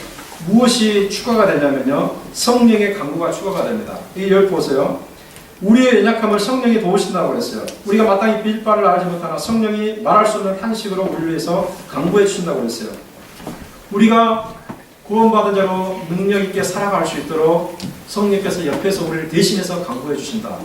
무엇이 추가가 되냐면요, 성령의 강구가 추가가 됩니다. 여기 보세요. 우리의 연약함을 성령이 도우신다고 그랬어요. 우리가 마땅히 빌 바를 알지 못하나 성령이 말할 수 없는 탄식으로 우리를 위해서 강구해 주신다고 그랬어요. 우리가 구원받은 자로 능력 있게 살아갈 수 있도록 성령께서 옆에서 우리를 대신해서 강구해 주신다.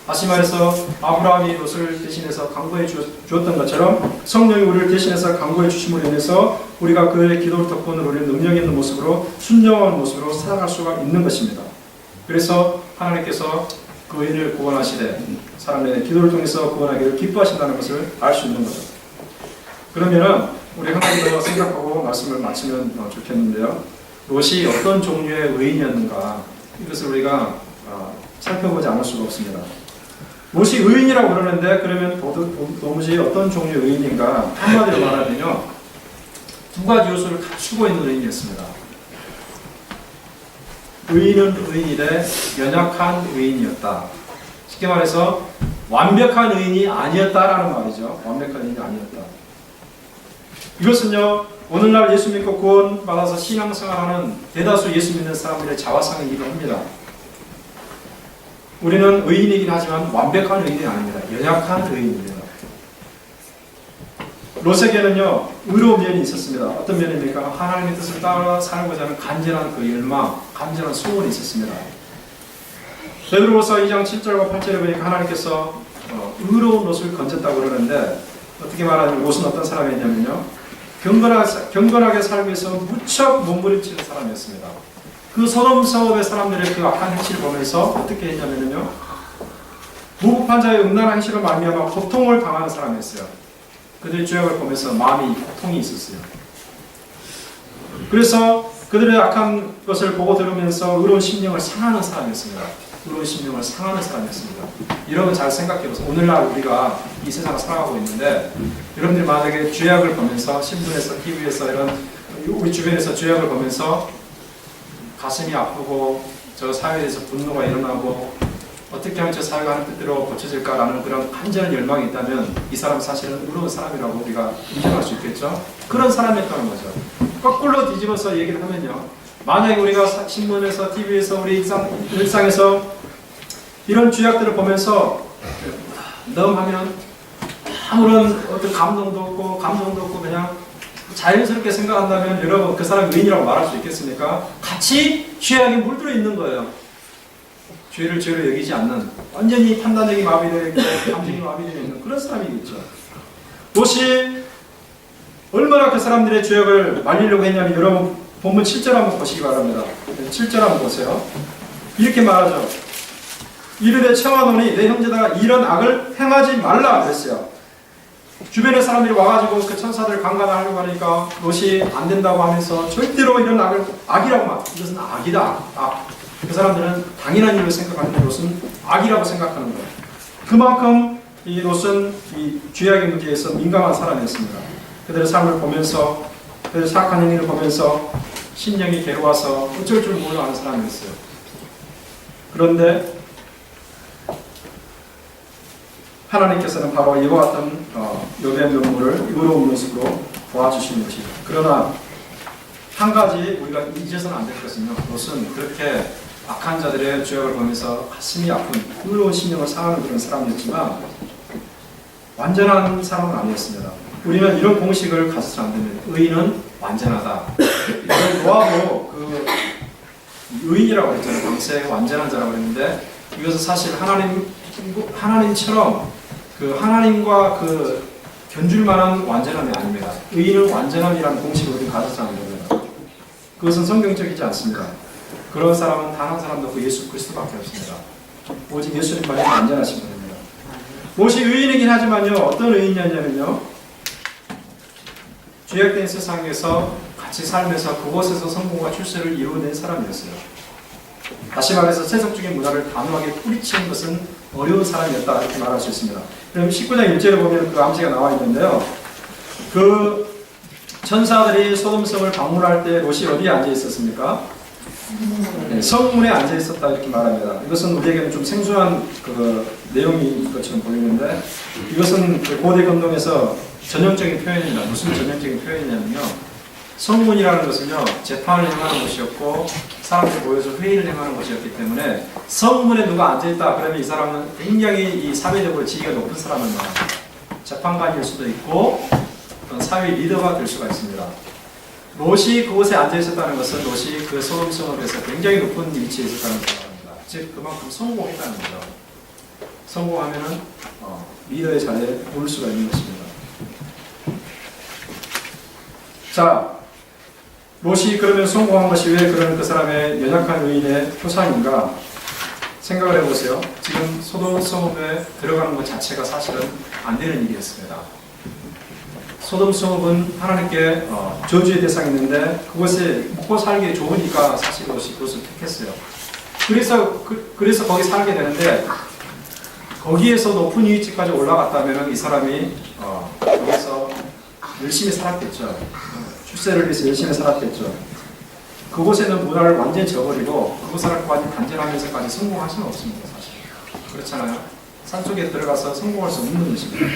다시 말해서 아브라함이 롯을 대신해서 강구해 주었던 것처럼 성령이 우리를 대신해서 강구해 주심으로 인해서 우리가 그의 기도를 덕분으로 우리는 능력 있는 모습으로 순종하는 모습으로 살아갈 수가 있는 것입니다. 그래서 하나님께서 그 의인을 구원하시되 사람의 기도를 통해서 구원하기를 기뻐하신다는 것을 알 수 있는 거죠. 그러면은 우리 한 가지 더 생각하고 말씀을 마치면 좋겠는데요. 롯이 어떤 종류의 의인이었는가, 이것을 우리가 살펴보지 않을 수가 없습니다. 롯이 의인이라고 그러는데 그러면 도무지 어떤 종류의 의인인가? 한마디로 말하면요, 두 가지 요소를 갖추고 있는 의인이었습니다. 의인은 의인이되 연약한 의인이었다. 쉽게 말해서 완벽한 의인이 아니었다라는 말이죠. 완벽한 의인이 아니었다. 이것은요, 오늘날 예수 믿고 구원받아서 신앙생활하는 대다수 예수 믿는 사람들의 자화상이기도 합니다. 우리는 의인이긴 하지만 완벽한 의인이 아닙니다. 연약한 의인입니다. 롯에게는요, 의로운 면이 있었습니다. 어떤 면입니까? 하나님의 뜻을 따라 살고자 하는 간절한 그 열망, 간절한 소원이 있었습니다. 베드로후서 2장 7절과 8절에 보니까 하나님께서 의로운 롯을 건졌다고 그러는데, 어떻게 말하면 롯은 어떤 사람이었냐면요, 경건하게 살기 위해서 무척 몸부림치는 사람이었습니다. 그 소돔 성읍의 사람들의 그 악한 행실을 보면서 어떻게 했냐면요, 무법한 자의 음란한 행실을 말미암아 고통을 당하는 사람이었어요. 그들의 죄악을 보면서 마음이 고통이 있었어요. 그래서 그들의 악한 것을 보고 들으면서 의로운 심령을 상하는 사람이었습니다. 의로운 심령을 상하는 사람이었습니다. 여러분 잘 생각해보세요. 오늘날 우리가 이 세상을 살아가고 있는데, 여러분들이 만약에 죄악을 보면서 신문에서, TV에서 이런 우리 주변에서 죄악을 보면서 가슴이 아프고 저 사회에 대해서 분노가 일어나고 어떻게 하면 저 사회가 하는 뜻대로 고쳐질까라는 그런 간절한 열망이 있다면 이 사람 사실은 의로운 사람이라고 우리가 인정할 수 있겠죠. 그런 사람이었다는 거죠. 거꾸로 뒤집어서 얘기를 하면요, 만약에 우리가 신문에서, TV에서, 우리 일상에서 이런 죄악들을 보면서 넘하면 아무런 어떤 감동도 없고 그냥 자연스럽게 생각한다면 여러분 그 사람이 의인이라고 말할 수 있겠습니까? 같이 죄악에 물들어 있는 거예요. 죄를 죄로 여기지 않는, 완전히 판단력이 마비되어 있고 감정이 마비되어 있는 그런 사람이겠죠. 롯이 얼마나 그 사람들의 죄악을 말리려고 했냐면, 여러분 본문 7절 한번 보시기 바랍니다. 7절 한번 보세요. 이렇게 말하죠. 이르되 청하노니 내 형제들아 이런 악을 행하지 말라 그랬어요. 주변의 사람들이 와가지고 그 천사들 강간하려고 하니까 롯이 안 된다고 하면서 절대로 이런 악을 악이라고 말, 이것은 악이다. 그 사람들은 당연한 일로 생각하는데 롯은 악이라고 생각하는 거예요. 그만큼 이 롯은 이 죄악의 문제에서 민감한 사람이었습니다. 그들의 삶을 보면서, 그들의 사악한 행위를 보면서 심령이 괴로워서 어쩔 줄 몰라 하는 사람이었어요. 그런데 하나님께서는 바로 이와 같은 욥의 면모를 의로운 모습으로 도와주시는 것이죠. 그러나 한 가지 우리가 잊어서는 안 될 것은요, 롯은 그렇게 악한 자들의 죄악을 보면서 가슴이 아픈 의로운 심령을 상하는 그런 사람이었지만 완전한 사람은 아니었습니다. 우리는 이런 공식을 가져서는 안 됩니다. 의인은 완전하다. 노아도 그 의인이라고 했잖아요. 당시에 완전한 자라고 했는데, 이것은 사실 하나님처럼 그 하나님과 그 견줄 만한 완전함이 아닙니다. 의인은 완전함이라는 공식을 우리 가져서는 안 됩니다. 그것은 성경적이지 않습니다. 그런 사람은 단 한 사람도 그 예수 그리스도밖에 없습니다. 오직 예수님만이 완전하신 분입니다. 롯이 의인이긴 하지만요, 어떤 의인이었냐면요, 죄악된 세상에서 같이 살면서 그곳에서 성공과 출세를 이루어낸 사람이었어요. 다시 말해서 세속적인 문화를 단호하게 뿌리치는 것은 어려운 사람이었다 이렇게 말할 수 있습니다. 그럼 19장 1절에 보면 그 암시가 나와 있는데요. 그 천사들이 소돔성을 방문할 때 롯이 어디에 앉아 있었습니까? 네, 성문에 앉아 있었다 이렇게 말합니다. 이것은 우리에게는 좀 생소한 그 내용인 것처럼 보이는데 이것은 그 고대 건동에서 전형적인 표현입니다. 무슨 전형적인 표현이냐면요. 성문이라는 것은요, 재판을 행하는 곳이었고, 사람들이 모여서 회의를 행하는 곳이었기 때문에, 성문에 누가 앉아있다, 그러면 이 사람은 굉장히 이 사회적으로 지위가 높은 사람을 말합니다. 재판관일 수도 있고, 어떤 사회 리더가 될 수가 있습니다. 롯이 그곳에 앉아있었다는 것은 롯이 그 소돔성읍에서 굉장히 높은 위치에 있었다는 것을 말합니다. 즉, 그만큼 성공했다는 거죠. 성공하면은, 리더의 자리에 오를 수가 있는 것입니다. 자, 롯이 그러면 성공한 것이 왜 그런 그 사람의 연약한 의인의 표상인가 생각을 해보세요. 지금 소돔 성읍에 들어가는 것 자체가 사실은 안 되는 일이었습니다. 소돔 성읍은 하나님께 저주의 대상이었는데 그곳에 먹고 살기 좋으니까 사실 롯이 그것을 택했어요. 그래서 거기 살게 되는데 거기에서 높은 위치까지 올라갔다면 이 사람이 거기서 열심히 살았겠죠. 출세를 위해서 열심히 살았겠죠. 그곳에는 문화를 완전히 저버리고 그곳을까지 단절하면서까지 성공할 수는 없습니다. 사실 그렇잖아요. 산속에 들어가서 성공할 수 없는 것입니다.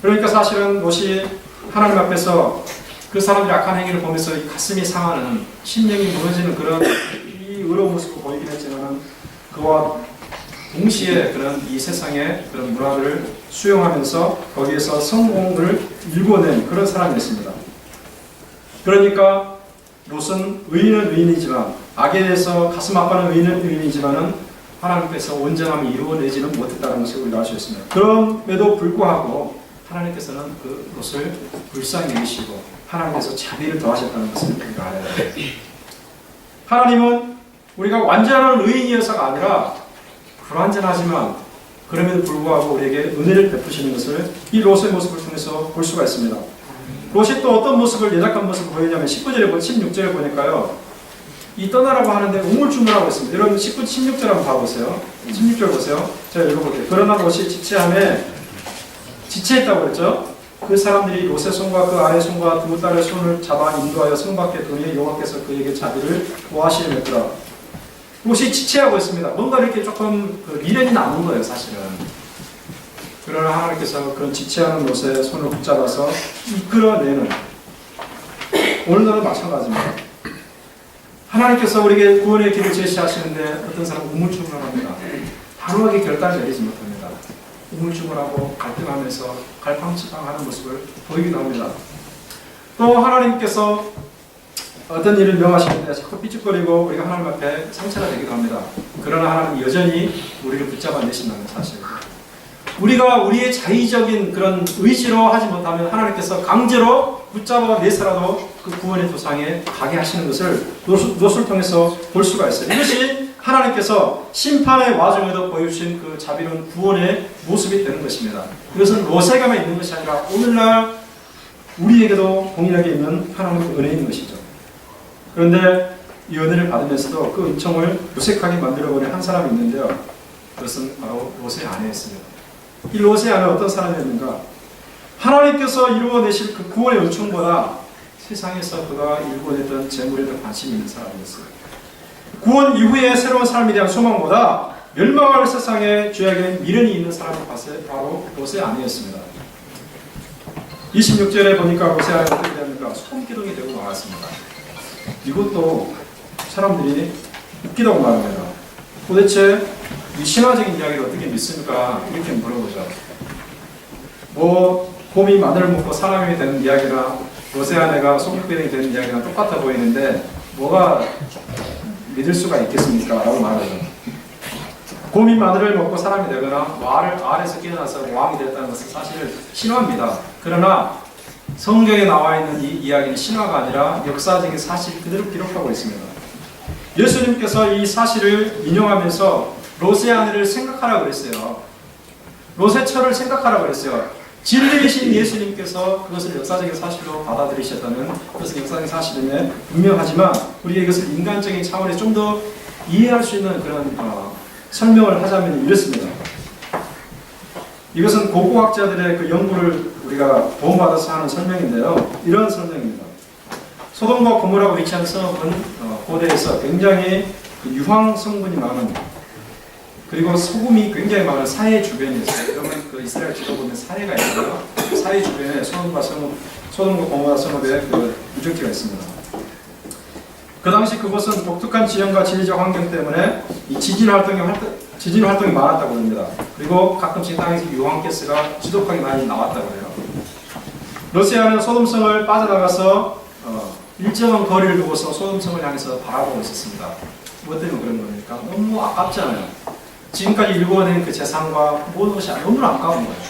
그러니까 사실은 롯이 하나님 앞에서 그 사람들의 악한 행위를 보면서 가슴이 상하는 심령이 무너지는 그런 이 의로운 모습을 보이긴 했지만 그와 동시에 그런 이 세상의 그런 문화를 수용하면서 거기에서 성공을 일궈낸 그런 사람이었습니다. 그러니까 롯은 의인은 의인이지만 악에 대해서 가슴 아파하는 의인은 의인이지만은 하나님께서 온전함을 이루어내지는 못했다는 것을 우리가 알 수 있습니다. 그럼에도 불구하고 하나님께서는 그 롯을 불쌍히 여기시고 하나님께서 자비를 더하셨다는 것을 우리가 알아야 됩니다. 하나님은 우리가 완전한 의인이어서가 아니라 불완전하지만 그럼에도 불구하고 우리에게 은혜를 베푸시는 것을 이 롯의 모습을 통해서 볼 수가 있습니다. 롯이 또 어떤 모습을 연약한 모습을 보이냐면 19절에 16절에 보니까요. 이 떠나라고 하는데 우물쭈물하고 있습니다. 여러분 19, 16절 한번 봐보세요. 16절 보세요. 제가 읽어볼게요. 그러나 롯이 지체했다고 그랬죠. 그 사람들이 롯의 손과 그 아내 손과 두 딸의 손을 잡아 인도하여 성 밖에 두니 여호와께서 그에게 자비를 구하시려 했더라. 롯이 지체하고 있습니다. 뭔가 이렇게 조금 미련이 남은 거예요, 사실은. 그러나 하나님께서 그런 지체하는 롯의 손을 붙잡아서 이끌어내는, 오늘날은 마찬가지입니다. 하나님께서 우리에게 구원의 길을 제시하시는데 어떤 사람은 우물쭈물합니다. 단호하게 결단을 내리지 못합니다. 우물쭈물하고 갈등하면서 갈팡질팡하는 모습을 보이기도 합니다. 또 하나님께서 어떤 일을 명하시는데 자꾸 삐죽거리고 우리가 하나님 앞에 상처가 되기도 합니다. 그러나 하나님은 여전히 우리를 붙잡아 내신다는 사실입니다. 우리가 우리의 자의적인 그런 의지로 하지 못하면 하나님께서 강제로 붙잡아 내서라도 그 구원의 도상에 가게 하시는 것을 롯을 통해서 볼 수가 있어요. 이것이 하나님께서 심판의 와중에도 보여주신 그 자비로운 구원의 모습이 되는 것입니다. 이것은 롯에게만 있는 것이 아니라 오늘날 우리에게도 동일하게 있는 하나님의 은혜인 것이죠. 그런데 이 은혜를 받으면서도 그 은총을 무색하게 만들어버린 한 사람이 있는데요. 그것은 바로 롯의 아내였습니다. 이 롯의 아내는 어떤 사람이었는가? 하나님께서 이루어내실 그 구원의 은총보다 세상에서 그가 이루어냈던 재물에 더 관심이 있는 사람이었어요. 구원 이후에 새로운 삶에 대한 소망보다 멸망할 세상에 죄악에 미련이 있는 사람이 바로 롯의 아내였습니다. 26절에 보니까 롯의 아내가 어떻게 됩니까? 소금기둥이 되고 나왔습니다. 이것도 사람들이 웃기다고 말합니다. 도대체 이 신화적인 이야기를 어떻게 믿습니까? 이렇게 물어보죠. 곰이 마늘을 먹고 사람이 되는 이야기나 롯의 아내가 소금기둥이 되는 이야기나 똑같아 보이는데 뭐가 믿을 수가 있겠습니까? 라고 말하죠. 곰이 마늘을 먹고 사람이 되거나 알에서 깨어나서 왕이 됐다는 것은 사실 신화입니다. 그러나 성경에 나와 있는 이 이야기는 신화가 아니라 역사적인 사실 그대로 기록하고 있습니다. 예수님께서 이 사실을 인용하면서 롯의 아내를 생각하라고 그랬어요. 롯의 처를 생각하라고 그랬어요. 진리이신 예수님께서 그것을 역사적인 사실로 받아들이셨다는 것은 역사적인 사실임에 분명하지만 우리가 이것을 인간적인 차원에서 좀 더 이해할 수 있는 그런 설명을 하자면 이렇습니다. 이것은 고고학자들의 그 연구를 우리가 도움받아서 하는 설명인데요. 이런 설명입니다. 소돔과 고모라가 위치한 성읍은 고대에서 굉장히 유황 성분이 많은, 그리고 소금이 굉장히 많은 사해 주변에 있어요. 여러분 그 이스라엘 지도 보면 사해가 있고요. 사해 주변에 소돔과 고모라 성읍에 그 유적지가 있습니다. 그 당시 그곳은 독특한 지형과 지리적 환경 때문에 이 지진 활동이 많았다고 합니다. 그리고 가끔씩 땅에서 유황가스가 지독하게 많이 나왔다고 해요. 러시아는 소돔성을 빠져나가서 일정한 거리를 두고서 소돔성을 향해서 바라보고 있었습니다. 무엇 때문에 그런 겁니까? 너무 아깝잖아요. 지금까지 일궈낸 그 재산과 모든 것이 너무 아까운 거예요.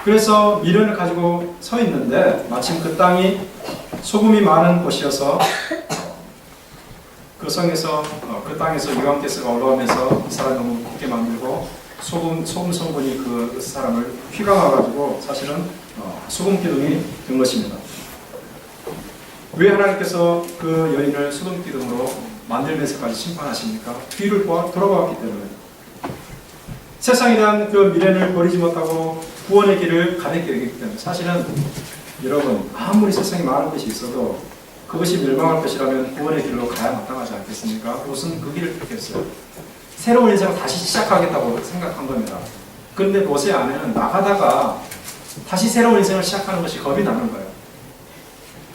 그래서 미련을 가지고 서 있는데 마침 그 땅이 소금이 많은 곳이어서 그 성에서 그 땅에서 유황가스가 올라오면서 이 사람을 너무 곱게 만들고 소금 성분이 그 사람을 휘감아가지고 사실은 소금 기둥이 된 것입니다. 왜 하나님께서 그 여인을 소금 기둥으로 만들면서까지 심판하십니까? 뒤를 돌아보았기 때문에. 세상에 대한 그 미련을 버리지 못하고 구원의 길을 가볍게 여기기 때문에. 사실은 여러분 아무리 세상에 많은 것이 있어도 그것이 멸망할 것이라면 구원의 길로 가야 마땅하지 않겠습니까? 그것은 그 길을 택했어요. 새로운 인생을 다시 시작하겠다고 생각한 겁니다. 그런데 모세 아내는 나가다가 다시 새로운 인생을 시작하는 것이 겁이 나는 거예요.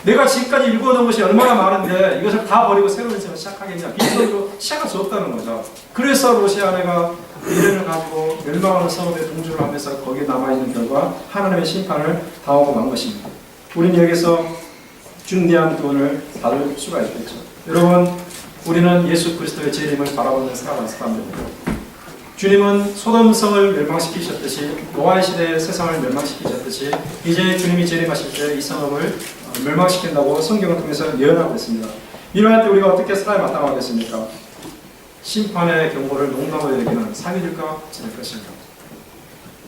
내가 지금까지 일궈놓은 것이 얼마나 많은데 이것을 다 버리고 새로운 인생을 시작하겠냐. 빈손으로 시작할 수 없다는 거죠. 그래서 모세 아내가 미련을 가지고 멸망하는 성읍에 동조를 하면서 거기에 남아있는 결과 하나님의 심판을 당하고 만 것입니다. 우리는 여기서 중대한 구원을 받을 수가 있겠죠. 여러분, 우리는 예수 그리스도의 재림을 바라보는 사람들입니다. 주님은 소돔성을 멸망시키셨듯이 노아의 시대의 세상을 멸망시키셨듯이 이제 주님이 재림하실 때 이 성읍을 멸망시킨다고 성경을 통해서 예언하고 있습니다. 이러한 때 우리가 어떻게 살아야 마땅하겠습니까? 심판의 경고를 농담으로 여기는 상이 될까? 될 것인가?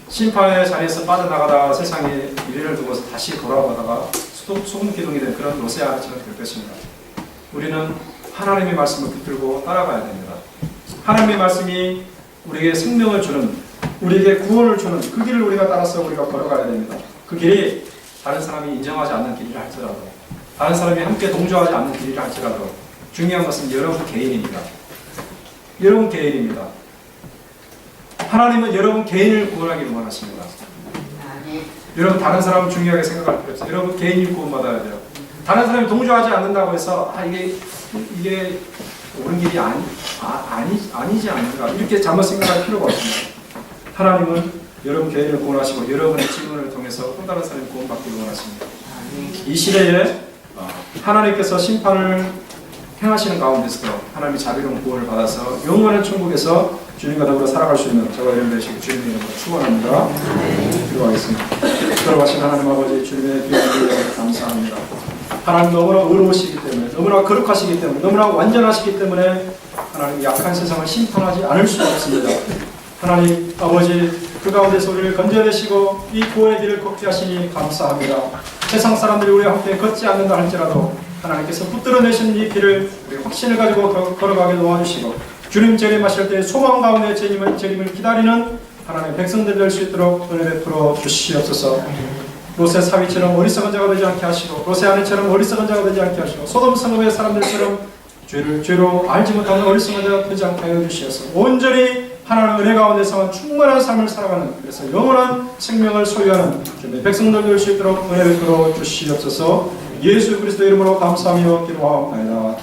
심판의 자리에서 빠져나가다가 세상에 미래를 두고서 다시 돌아가다가 소금 기둥이 된 그런 로세아처럼 될 것입니다. 우리는 하나님의 말씀을 붙들고 따라가야 됩니다. 하나님의 말씀이 우리에게 생명을 주는, 우리에게 구원을 주는 그 길을 우리가 따라서 우리가 걸어가야 됩니다. 그 길이 다른 사람이 인정하지 않는 길이라 할지라도, 다른 사람이 함께 동조하지 않는 길이라 할지라도 중요한 것은 여러분 개인입니다. 여러분 개인입니다. 하나님은 여러분 개인을 구원하기를 원하십니다. 여러분 다른 사람은 중요하게 생각할 필요 없어요. 여러분 개인이 구원받아야 돼요. 다른 사람이 동조하지 않는다고 해서 이게 옳은 길이 아니지 않는가 이렇게 잘못 생각할 필요가 없습니다. 하나님은 여러분 개인을 구원하시고 여러분의 직분을 통해서 또 다른 사람이 구원받기를 원하십니다. 이 시대에 하나님께서 심판을 행하시는 가운데서도 하나님이 자비로운 구원을 받아서 영원한 천국에서 주님과 더불어 살아갈 수 있는 저와 여러분 되시길 주님의 이름으로 축원합니다. 기도하겠습니다. 걸어가신 하나님 아버지 주님의 귀한 감사합니다. 하나님 너무나 의로우시기 때문에, 너무나 거룩하시기 때문에, 너무나 완전하시기 때문에 하나님 약한 세상을 심판하지 않을 수가 없습니다. 하나님 아버지 그 가운데서 우리를 건져내시고 이 구원의 길을 걷게 하시니 감사합니다. 세상 사람들이 우리와 함께 걷지 않는다 할지라도 하나님께서 붙들어내신 이 길을 우리 확신을 가지고 걸어가게 도와주시고 주님 재림하실 때 소망 가운데 재림을 기다리는 하나님의 백성들 될 수 있도록 은혜 베풀어 주시옵소서. 롯의 사위처럼 어리석은 자가 되지 않게 하시고 롯의 아내처럼 어리석은 자가 되지 않게 하시고 소돔 성읍의 사람들처럼 죄로 알지 못하는 어리석은 자가 되지 않게 하여 주시옵소서. 온전히 하나님의 은혜 가운데서 충만한 삶을 살아가는, 그래서 영원한 생명을 소유하는 주님의 백성들 될 수 있도록 은혜 베풀어 주시옵소서. 예수 그리스도 이름으로 감사하며 기도하옵나이다.